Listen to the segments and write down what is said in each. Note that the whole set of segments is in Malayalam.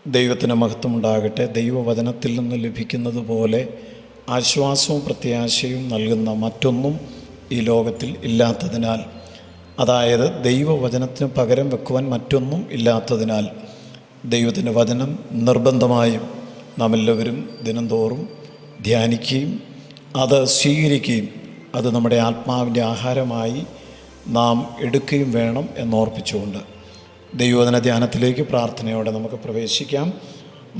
ദൈവത്തിന് മഹത്വമുണ്ടാകട്ടെ. ദൈവവചനത്തിൽ നിന്ന് ലഭിക്കുന്നത് പോലെ ആശ്വാസവും പ്രത്യാശയും നൽകുന്ന മറ്റൊന്നും ഈ ലോകത്തിൽ ഇല്ലാത്തതിനാൽ, അതായത് ദൈവവചനത്തിന് പകരം വെക്കുവാൻ മറ്റൊന്നും ഇല്ലാത്തതിനാൽ ദൈവത്തിൻ്റെ വചനം നിർബന്ധമായും നാം എല്ലാവരും ദിനംതോറും ധ്യാനിക്കുകയും അത് സ്വീകരിക്കുകയും അത് നമ്മുടെ ആത്മാവിൻ്റെ ആഹാരമായി നാം എടുക്കുകയും വേണം എന്നോർപ്പിച്ചുകൊണ്ട് ദൈവവചന ധ്യാനത്തിലേക്ക് പ്രാർത്ഥനയോടെ നമുക്ക് പ്രവേശിക്കാം.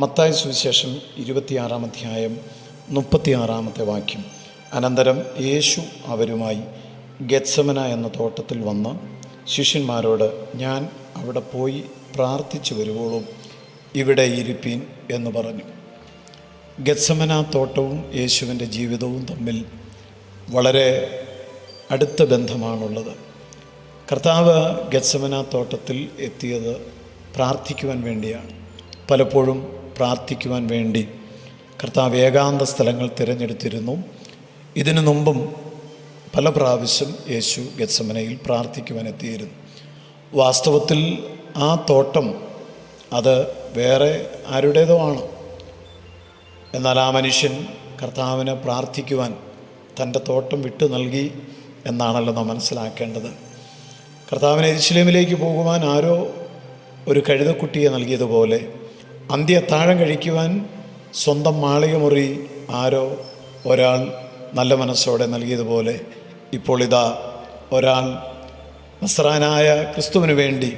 മത്തായി സുവിശേഷം 26-ാം അധ്യായം 36-ാമത്തെ വാക്യം. അനന്തരം യേശു അവരുമായി ഗെത്സമന എന്ന തോട്ടത്തിൽ വന്ന് ശിഷ്യന്മാരോട്, ഞാൻ അവിടെ പോയി പ്രാർത്ഥിച്ചു വരുവോളും ഇവിടെ ഇരിപ്പീൻ എന്ന് പറഞ്ഞു. ഗെത്സമന തോട്ടവും യേശുവിൻ്റെ ജീവിതവും തമ്മിൽ വളരെ അടുത്ത ബന്ധമാണുള്ളത്. കർത്താവ് ഗെത്സമന തോട്ടത്തിൽ എത്തിയത് പ്രാർത്ഥിക്കുവാൻ വേണ്ടിയാണ്. പലപ്പോഴും പ്രാർത്ഥിക്കുവാൻ വേണ്ടി കർത്താവ് ഏകാന്ത സ്ഥലങ്ങൾ തിരഞ്ഞെടുത്തിരുന്നു. ഇതിനു മുമ്പും പല പ്രാവശ്യം യേശു ഗെത്സമനയിൽ പ്രാർത്ഥിക്കുവാൻ എത്തിയിരുന്നു. വാസ്തവത്തിൽ ആ തോട്ടം അത് വേറെ ആരുടേതോ ആണ്. എന്നാൽ ആ മനുഷ്യൻ കർത്താവിന് പ്രാർത്ഥിക്കുവാൻ തൻ്റെ തോട്ടം വിട്ടു നൽകി എന്നാണല്ലോ നാം മനസ്സിലാക്കേണ്ടത്. കർത്താവിന് യെരൂശലേമിലേക്ക് പോകുവാൻ ആരോ ഒരു കഴുതക്കുട്ടിയെ നൽകിയതുപോലെ, അന്ത്യത്താഴം കഴിക്കുവാൻ സ്വന്തം മാളികമുറി ആരോ ഒരാൾ നല്ല മനസ്സോടെ നൽകിയതുപോലെ, ഇപ്പോൾ ഇതാ ഒരാൾ നസ്രായനായ ക്രിസ്തുവിന് വേണ്ടി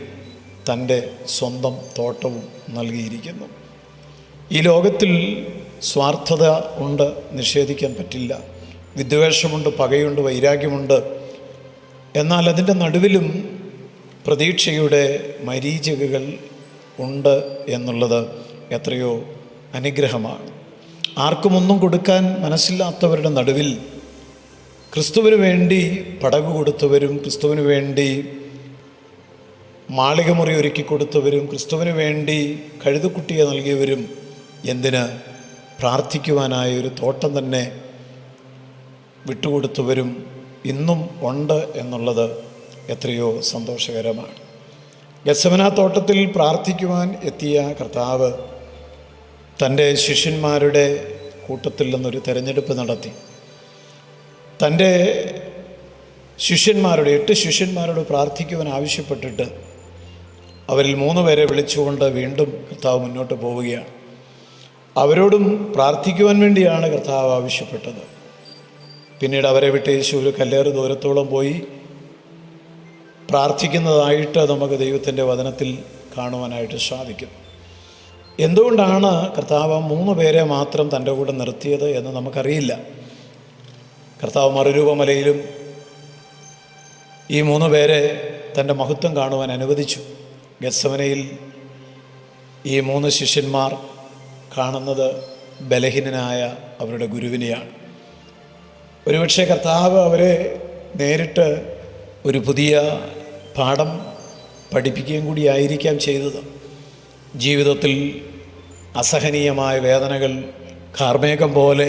തൻ്റെ സ്വന്തം തോട്ടവും നൽകിയിരിക്കുന്നു. ഈ ലോകത്തിൽ സ്വാർത്ഥത ഉണ്ട്, നിഷേധിക്കാൻ പറ്റില്ല. വിദ്വേഷമുണ്ട്, പകയുണ്ട്, വൈരാഗ്യമുണ്ട്. എന്നാൽ അതിൻ്റെ നടുവിലും പ്രതീക്ഷയുടെ മരീചികകൾ ഉണ്ട് എന്നുള്ളത് എത്രയോ അനുഗ്രഹമാണ്. ആർക്കും ഒന്നും കൊടുക്കാൻ മനസ്സില്ലാത്തവരുടെ നടുവിൽ ക്രിസ്തുവിന് വേണ്ടി പടക് കൊടുത്തവരും, ക്രിസ്തുവിന് വേണ്ടി മാളികമുറി ഒരുക്കി കൊടുത്തവരും, ക്രിസ്തുവിന് വേണ്ടി കഴുതക്കുട്ടിയെ നൽകിയവരും, എന്തിന് പ്രാർത്ഥിക്കുവാനായ ഒരു തോട്ടം തന്നെ വിട്ടുകൊടുത്തവരും ഇന്നും ഉണ്ട് എന്നുള്ളത് എത്രയോ സന്തോഷകരമാണ്. ഗെത്സമന തോട്ടത്തിൽ പ്രാർത്ഥിക്കുവാൻ എത്തിയ കർത്താവ് തൻ്റെ ശിഷ്യന്മാരുടെ കൂട്ടത്തിൽ നിന്നൊരു തെരഞ്ഞെടുപ്പ് നടത്തി. തൻ്റെ ശിഷ്യന്മാരുടെ 8 ശിഷ്യന്മാരോട് പ്രാർത്ഥിക്കുവാൻ ആവശ്യപ്പെട്ടിട്ട് അവരിൽ 3 പേരെ വിളിച്ചുകൊണ്ട് വീണ്ടും കർത്താവ് മുന്നോട്ട് പോവുകയാണ്. അവരോടും പ്രാർത്ഥിക്കുവാൻ വേണ്ടിയാണ് കർത്താവ് ആവശ്യപ്പെട്ടത്. പിന്നീട് അവരെ വിട്ട് യേശു ഒരു കല്ലേറ് ദൂരത്തോളം പോയി പ്രാർത്ഥിക്കുന്നതായിട്ട് നമുക്ക് ദൈവത്തിൻ്റെ വചനത്തിൽ കാണുവാനായിട്ട് സാധിക്കും. എന്തുകൊണ്ടാണ് കർത്താവ് 3 പേരെ മാത്രം തൻ്റെ കൂടെ നിർത്തിയത് എന്ന് നമുക്കറിയില്ല. കർത്താവ് മറുരൂപമലയിലും ഈ 3 പേരെ തൻ്റെ മഹത്വം കാണുവാൻ അനുവദിച്ചു. ഗെത്സമനയിൽ ഈ 3 ശിഷ്യന്മാർ കാണുന്നത് ബലഹീനനായ അവരുടെ ഗുരുവിനെയാണ്. ഒരുപക്ഷെ കർത്താവ് അവരെ നേരിട്ട് ഒരു പുതിയ പാഠം പഠിപ്പിക്കുകയും കൂടിയായിരിക്കാം ചെയ്തത്. ജീവിതത്തിൽ അസഹനീയമായ വേദനകൾ കാർമേഘം പോലെ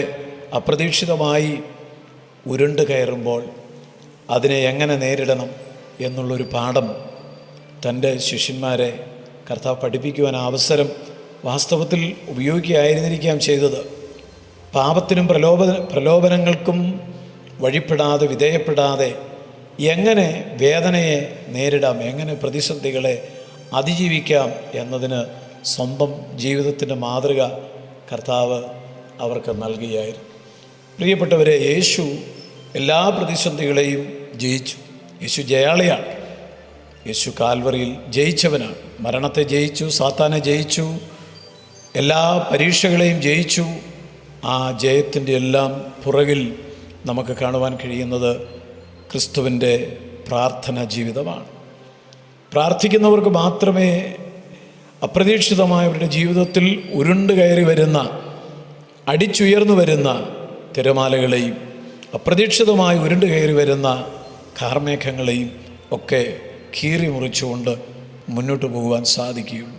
അപ്രതീക്ഷിതമായി ഉരുണ്ട് കയറുമ്പോൾ അതിനെ എങ്ങനെ നേരിടണം എന്നുള്ളൊരു പാഠം തൻ്റെ ശിഷ്യന്മാരെ കർത്താവ് പഠിപ്പിക്കുവാൻ അവസരം വാസ്തവത്തിൽ ഉപയോഗിക്കുകയായിരുന്നിരിക്കാം ചെയ്തത്. പാപത്തിനും പ്രലോഭനങ്ങൾക്കും വഴിപ്പെടാതെ, വിധേയപ്പെടാതെ എങ്ങനെ വേദനയെ നേരിടാം, എങ്ങനെ പ്രതിസന്ധികളെ അതിജീവിക്കാം എന്നതിന് സ്വന്തം ജീവിതത്തിൻ്റെ മാതൃക കർത്താവ് അവർക്ക് നൽകുകയായിരുന്നു. പ്രിയപ്പെട്ടവരെ, യേശു എല്ലാ പ്രതിസന്ധികളെയും ജയിച്ചു. യേശു ജയാളിയാണ്. യേശു കാൽവറിയിൽ ജയിച്ചവനാണ്. മരണത്തെ ജയിച്ചു, സാത്താനെ ജയിച്ചു, എല്ലാ പരീക്ഷകളെയും ജയിച്ചു. ആ ജയത്തിൻ്റെ എല്ലാം പുറകിൽ നമുക്ക് കാണുവാൻ കഴിയുന്നത് ക്രിസ്തുവിൻ്റെ പ്രാർത്ഥന ജീവിതമാണ്. പ്രാർത്ഥിക്കുന്നവർക്ക് മാത്രമേ അപ്രതീക്ഷിതമായവരുടെ ജീവിതത്തിൽ ഉരുണ്ട് കയറി വരുന്ന, അടിച്ചുയർന്നു വരുന്ന തിരമാലകളെയും അപ്രതീക്ഷിതമായി ഉരുണ്ട് കയറി വരുന്ന കാർമേഘങ്ങളെയും ഒക്കെ കീറി മുറിച്ചുകൊണ്ട് മുന്നോട്ട് പോകുവാൻ സാധിക്കുകയുള്ളൂ.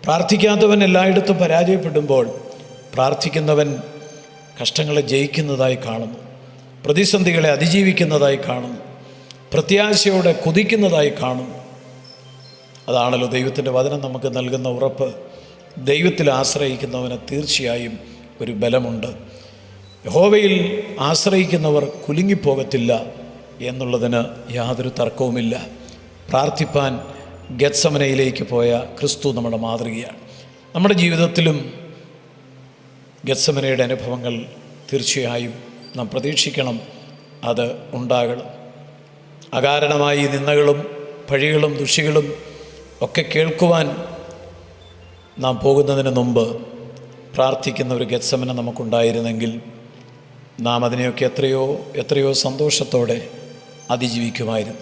പ്രാർത്ഥിക്കാത്തവൻ എല്ലായിടത്തും പരാജയപ്പെടുമ്പോൾ പ്രാർത്ഥിക്കുന്നവൻ കഷ്ടങ്ങളെ ജയിക്കുന്നതായി കാണുന്നു, പ്രതിസന്ധികളെ അതിജീവിക്കുന്നതായി കാണുന്നു, പ്രത്യാശയോടെ കുതിക്കുന്നതായി കാണുന്നു. അതാണല്ലോ ദൈവത്തിൻ്റെ വചനം നമുക്ക് നൽകുന്ന ഉറപ്പ്. ദൈവത്തിൽ ആശ്രയിക്കുന്നവന് തീർച്ചയായും ഒരു ബലമുണ്ട്. യഹോവയിൽ ആശ്രയിക്കുന്നവർ കുലുങ്ങിപ്പോകത്തില്ല എന്നുള്ളതിന് യാതൊരു തർക്കവുമില്ല. പ്രാർത്ഥിപ്പാൻ ഗെത്സമനയിലേക്ക് പോയ ക്രിസ്തു നമ്മുടെ മാതൃകയാണ്. നമ്മുടെ ജീവിതത്തിലും ഗെത്സമനയുടെ അനുഭവങ്ങൾ തീർച്ചയായും നാം പ്രതീക്ഷിക്കണം, അത് ഉണ്ടാകണം. അകാരണമായി നിന്ദകളും പഴികളും ദുഷികളും ഒക്കെ കേൾക്കുവാൻ നാം പോകുന്നതിന് മുമ്പ് പ്രാർത്ഥിക്കുന്ന ഒരു ഗെത്സമന നമുക്കുണ്ടായിരുന്നെങ്കിൽ നാം അതിനെയൊക്കെ എത്രയോ സന്തോഷത്തോടെ അതിജീവിക്കുമായിരുന്നു.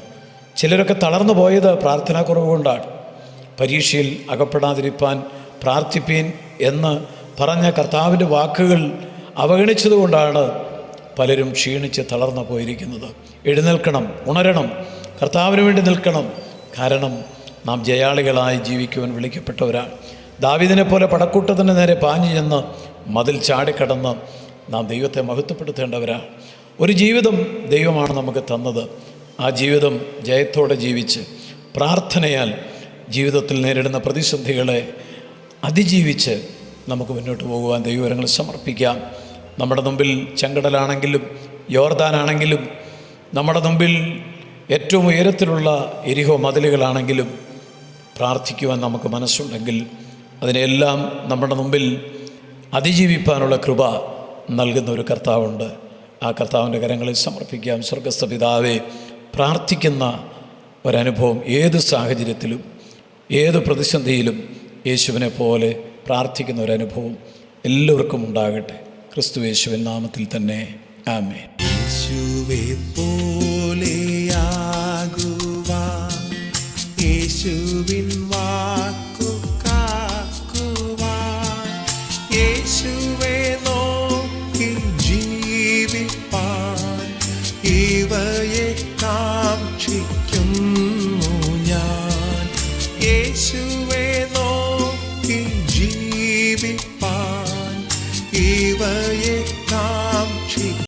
ചിലരൊക്കെ തളർന്നു പോയത് പ്രാർത്ഥനാക്കുറവ് കൊണ്ടാണ്. പരീക്ഷയിൽ അകപ്പെടാതിരിപ്പാൻ പ്രാർത്ഥിപ്പീൻ എന്ന് പറഞ്ഞ കർത്താവിൻ്റെ വാക്കുകൾ അവഗണിച്ചതുകൊണ്ടാണ് പലരും ക്ഷീണിച്ച് തളർന്നു പോയിരിക്കുന്നത്. എഴുന്നേൽക്കണം, ഉണരണം, കർത്താവിന് വേണ്ടി നിൽക്കണം. കാരണം നാം ജയാളികളായി ജീവിക്കുവാൻ വിളിക്കപ്പെട്ടവരാണ്. ദാവീദിനെ പോലെ പടക്കൂട്ടത്തിന് നേരെ പാഞ്ഞു ചെന്ന് മതിൽ ചാടിക്കടന്ന് നാം ദൈവത്തെ മഹത്വപ്പെടുത്തേണ്ടവരാണ്. ഒരു ജീവിതം ദൈവമാണ് നമുക്ക് തന്നത്. ആ ജീവിതം ജയത്തോടെ ജീവിച്ച് പ്രാർത്ഥനയാൽ ജീവിതത്തിൽ നേരിടുന്ന പ്രതിസന്ധികളെ അതിജീവിച്ച് നമുക്ക് മുന്നോട്ട് പോകുവാൻ ദൈവവരങ്ങൾ സമർപ്പിക്കാം. നമ്മുടെ മുമ്പിൽ ചെങ്കടലാണെങ്കിലും യോർദാനാണെങ്കിലും നമ്മുടെ മുമ്പിൽ ഏറ്റവും ഉയരത്തിലുള്ള എരിഹോ മതിലുകളാണെങ്കിലും പ്രാർത്ഥിക്കുവാൻ നമുക്ക് മനസ്സുണ്ടെങ്കിൽ അതിനെല്ലാം നമ്മുടെ മുമ്പിൽ അതിജീവിപ്പാനുള്ള കൃപ നൽകുന്ന ഒരു കർത്താവുണ്ട്. ആ കർത്താവിൻ്റെ കരങ്ങളിൽ സമർപ്പിക്കാം. സ്വർഗസ്ഥ പിതാവേ, പ്രാർത്ഥിക്കുന്ന ഒരനുഭവം ഏത് സാഹചര്യത്തിലും ഏത് പ്രതിസന്ധിയിലും യേശുവിനെ പോലെ പ്രാർത്ഥിക്കുന്ന ഒരനുഭവം എല്ലാവർക്കും ഉണ്ടാകട്ടെ. ക്രിസ്തു യേശുവിൻ നാമത്തിൽ തന്നെ ആമേൻ. യേശുവേ പോലെ